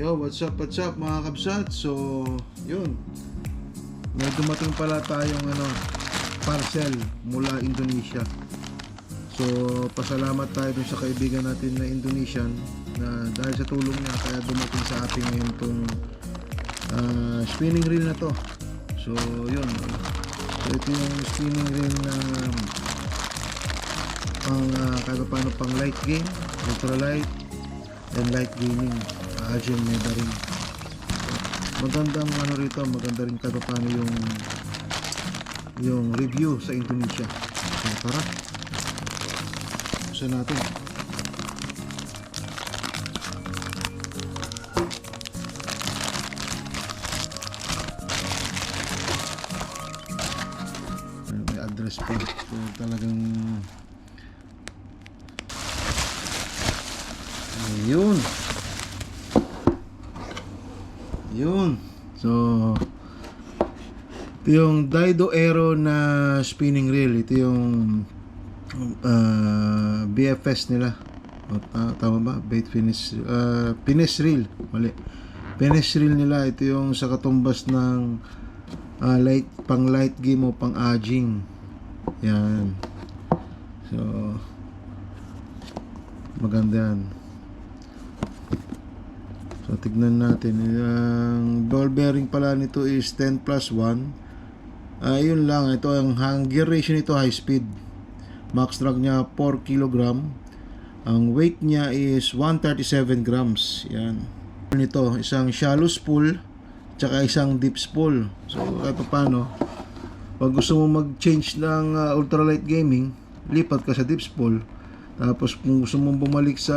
Yo, what's up mga kabsat? So, yun. May dumating pala tayong parcel mula Indonesia. So, pasalamat tayo dun sa kaibigan natin na Indonesian na dahil sa tulong niya kaya dumating sa atin ngayon tong spinning reel na to. So, yun. So, ito yung spinning reel na kahit paano pang light game, ultralight, and light gaming. Asian Meda rin. Magandang rito, maganda rin kahit paano yung review sa Indonesia. So, tara. Usa natin. May address pa. So, talagang ayun. Yun. So, ito yung Daido Aero na spinning reel. Ito yung BFS nila. Tama ba? Bait finish reel. Mali. Finish reel nila. Ito yung sa katumbas ng pang light game o pang aging. Yan. So, maganda yan. So, tignan natin. Ang ball bearing pala nito is 10+1. Yun lang. Ito ang gear ratio nito high speed. Max drag niya 4 kg. Ang weight niya is 137 grams. Yan. Nito, isang shallow spool tsaka isang deep spool. So, ito paano? Pag gusto mo mag-change ng ultralight gaming, lipat ka sa deep spool. Tapos kung gusto mong bumalik sa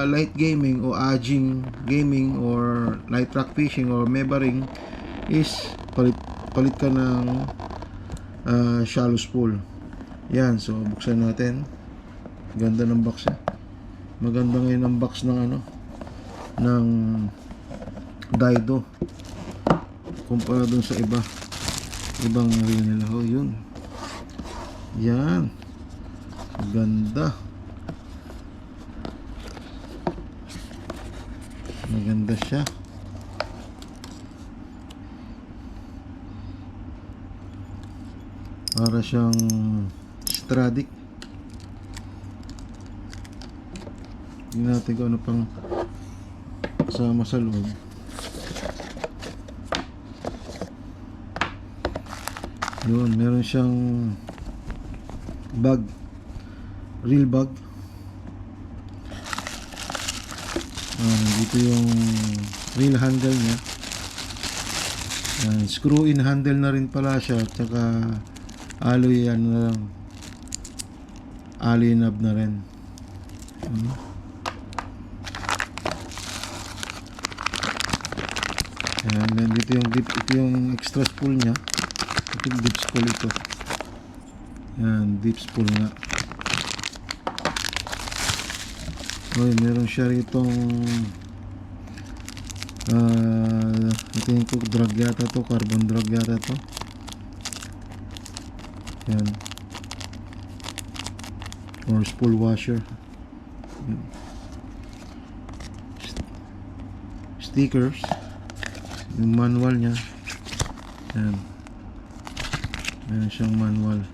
light gaming o aging gaming or light track fishing or mebering is palit ka ng shallow spool. Yan, so buksan natin. Ganda ng box eh. Maganda ngayon ang box ng ng Daido kumpara dun sa ibang reel nila. Oh, yun. Yan. Ganda. Maganda siya. Para siyang Stradic. Tingnan natin kung ano pang kasama sa loob. Yun, meron siyang bag. Reel bag. Dito yung reel handle niya. Screw in handle na rin pala siya. Tsaka alloy alloy knob na rin. Dito yung extra spool niya. Ito yung deep spool ito. Yan, deep spool nga. Meron siya itong tingin ko drag yata to, carbon drag yata to. Yan, or spool washer. Yan. Stickers, yung manual nya. Yan, meron siyang manual.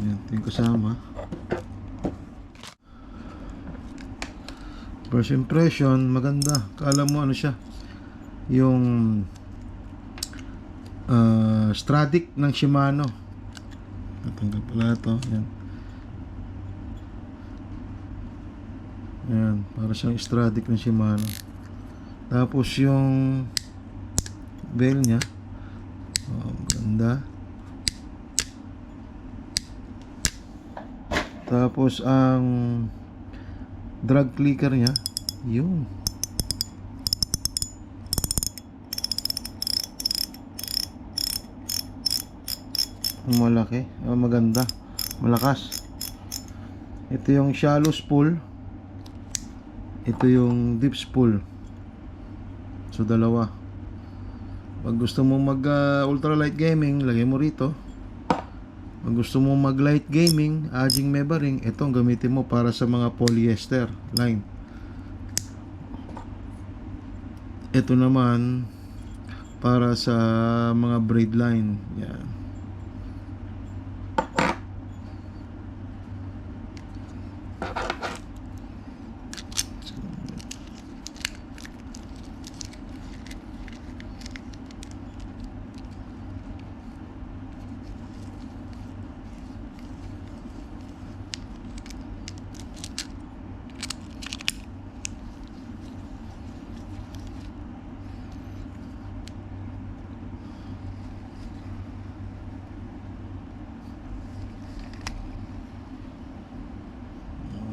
Yan, ito yung kasama. First impression, maganda. Kala mo siya, yung Stradic ng Shimano. Natanggal pala ito. Yan. Yan, para siyang Stradic ng Shimano. Tapos yung bell nya, maganda. Tapos ang drag clicker niya, yun. Malaki, maganda, malakas. Ito yung shallow spool. Ito yung deep spool. So dalawa. Pag gusto mo mag ultralight gaming, lagay mo rito. Kung gusto mo mag light gaming, Ajing Meba ring, ito ang gamitin mo para sa mga polyester line. Ito naman para sa mga braid line. Yan.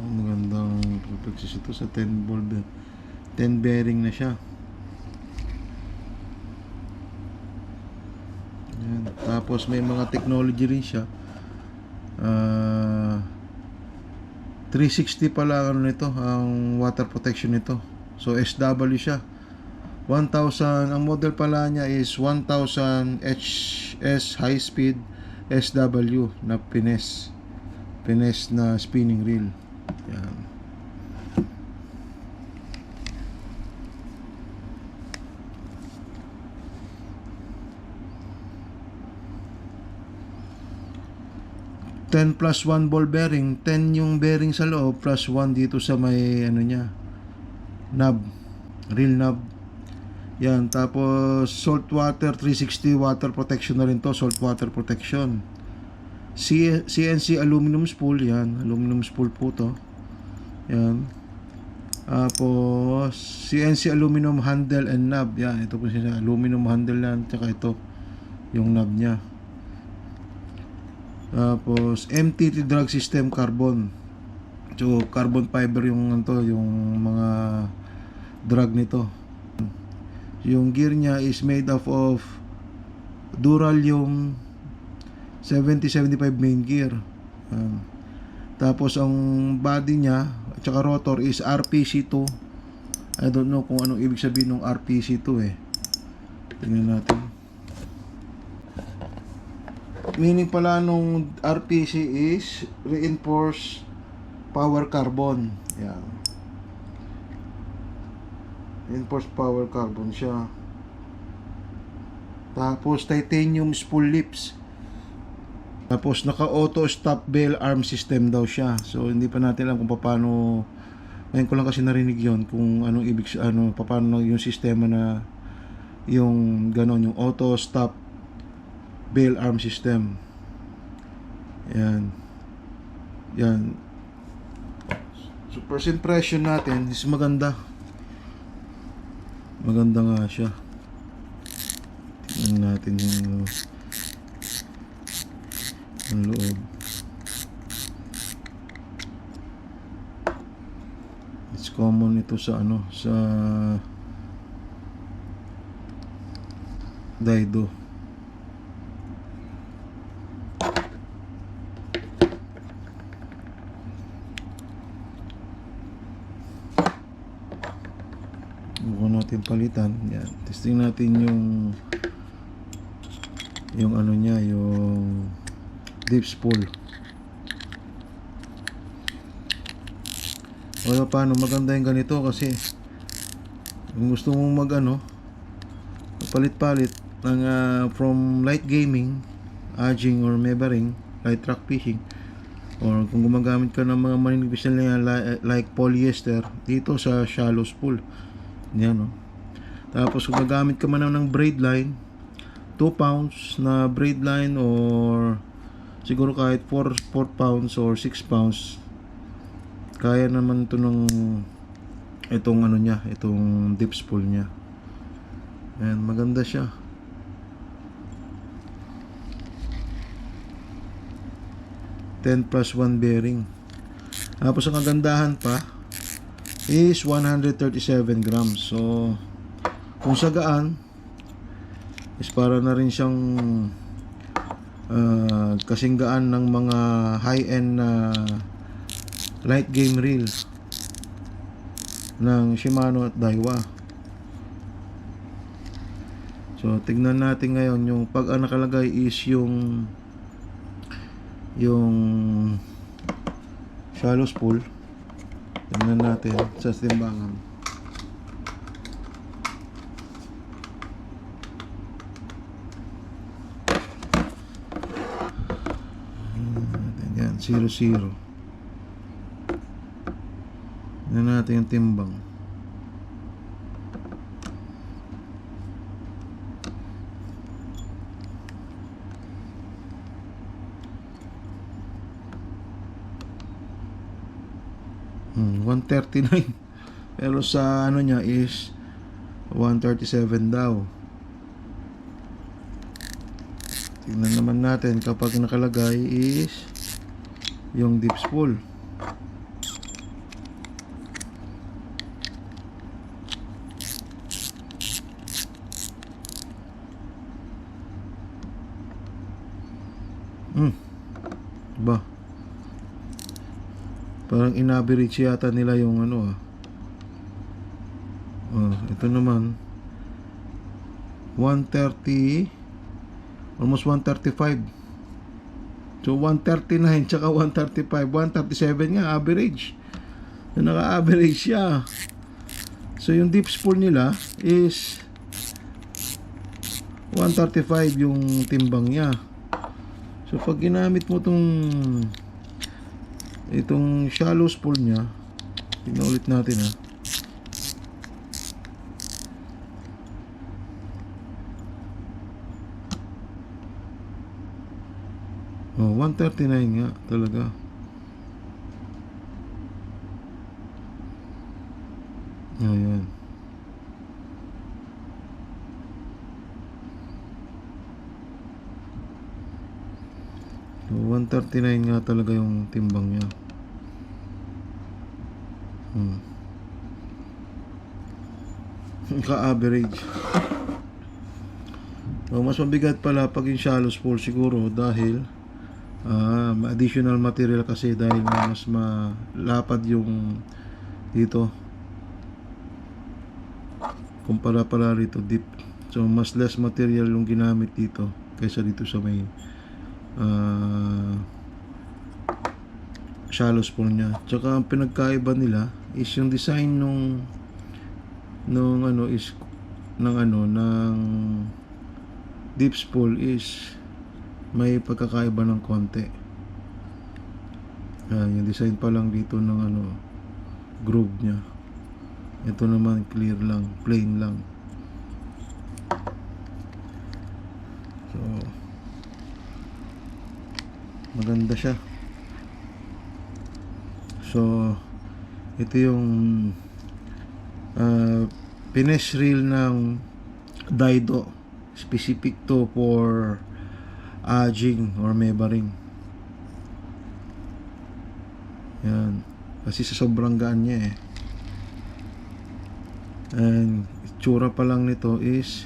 Magandang protections ito sa 10 ball 10 bearing na siya. Yan. Tapos may mga technology rin siya. 360 pala ano nito, ang water protection nito. So SW siya. 1000 ang model pala niya is 1000 HS high speed SW na finesse na spinning reel. Yan. +1 ball bearing, 10 yung bearing sa loob plus 1 dito sa may ano niya, knob, reel knob. Yan, tapos salt water 360 water protection na rin to, salt water protection. CNC aluminum spool, yan, aluminum spool po to. Yan. Tapos CNC aluminum handle and knob, yan, ito po siya, aluminum handle yan, tsaka ito yung knob niya. Tapos MTT drag system carbon. So carbon fiber yung yung mga drag nito. Yung gear niya is made up of Duralium 7075 main gear. Tapos ang body niya at saka rotor is RPC2. I don't know kung anong ibig sabihin ng RPC2 eh. Tingnan natin. Meaning pala nung RPC is reinforced power carbon. Yan. Reinforced power carbon siya. Tapos titanium spool lips. Tapos naka auto stop bell arm system daw siya. So hindi pa natin alam kung paano. Ngayon ko lang kasi narinig yon kung anong ibig paano yung sistema na yung ganon, yung auto stop bell arm system. Yan. Yan. So first impression natin is maganda. Maganda nga siya. Tingnan natin yung loob. It's common ito sa sa Daido. Bukan natin palitan. Yan. Testing natin yung ano niya, yung deep spool. Wala paano, maganda yung ganito kasi kung gusto mong palit-palit ng from light gaming, Ajing or Meba ring, light track fishing, or kung gumagamit ka ng mga maninipis na like polyester, dito sa shallow spool. Yan, Tapos kung gagamit ka man ng braid line, 2 pounds na braid line or siguro kahit 4 pounds or 6 pounds, kaya naman ito itong niya, itong dip spool niya. Ayan, maganda siya. +1 bearing. Tapos ang kagandahan pa is 137 grams. So kung sagaan is para na rin siyang kasing gaan ng mga high-end na light game reel ng Shimano at Daiwa. So tignan natin ngayon yung pag nakalagay is yung yung shallow spool. Tingnan natin sa timbangan. Yan, 0-0. Tingnan natin yung timbang. Hmm, 139. Pero sa ano niya is 137 daw. Tingnan naman natin kapag nakalagay is yung deep spool. Ba, parang in-average yata nila yung ano ito naman 130, almost 135. So 139 tsaka 135, 137 nga average. So naka-average siya. So yung deep spool nila is 135 yung timbang niya. So pag ginamit mo itong shallow spool niya, tingnan ulit natin 139 nga talaga. Ayan. So 139 nga talaga yung timbang niya. Ka-average. So mas mabigat pala pag yung shallow spool siguro dahil additional material kasi, dahil mas malapad yung dito kumpara pala rito deep. So mas less material yung ginamit dito kaysa dito sa may shallow spool niya. Tsaka ang pinagkaiba nila is yung design ng deep spool is may pagkakaiba ng konti. Yung design pa lang dito ng groove niya. Ito naman clear lang, plain lang. So maganda siya. So ito yung finish reel ng Daido, specific to for aging or mebaring. Yan, kasi sa sobrang gaan niya and itsura pa lang nito is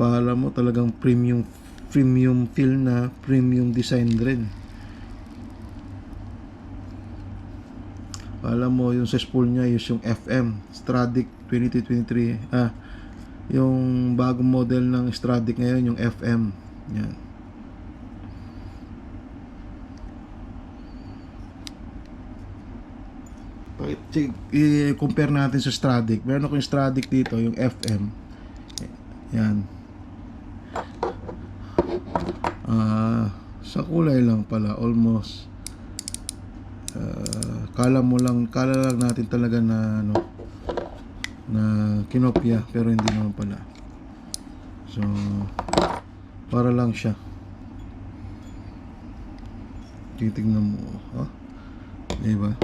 para mo talagang premium feel na, premium design rin. Alam mo yung sa spool niya is yung FM Stradic 2223. Yung bagong model ng Stradic ngayon yung FM. Yan. I-compare natin sa Stradic. Meron ako yung Stradic dito, yung FM. Yan. Sa kulay lang pala, almost kala lang natin talaga na na kinopya, pero hindi naman pala. So para lang siya. Titignan mo, diba?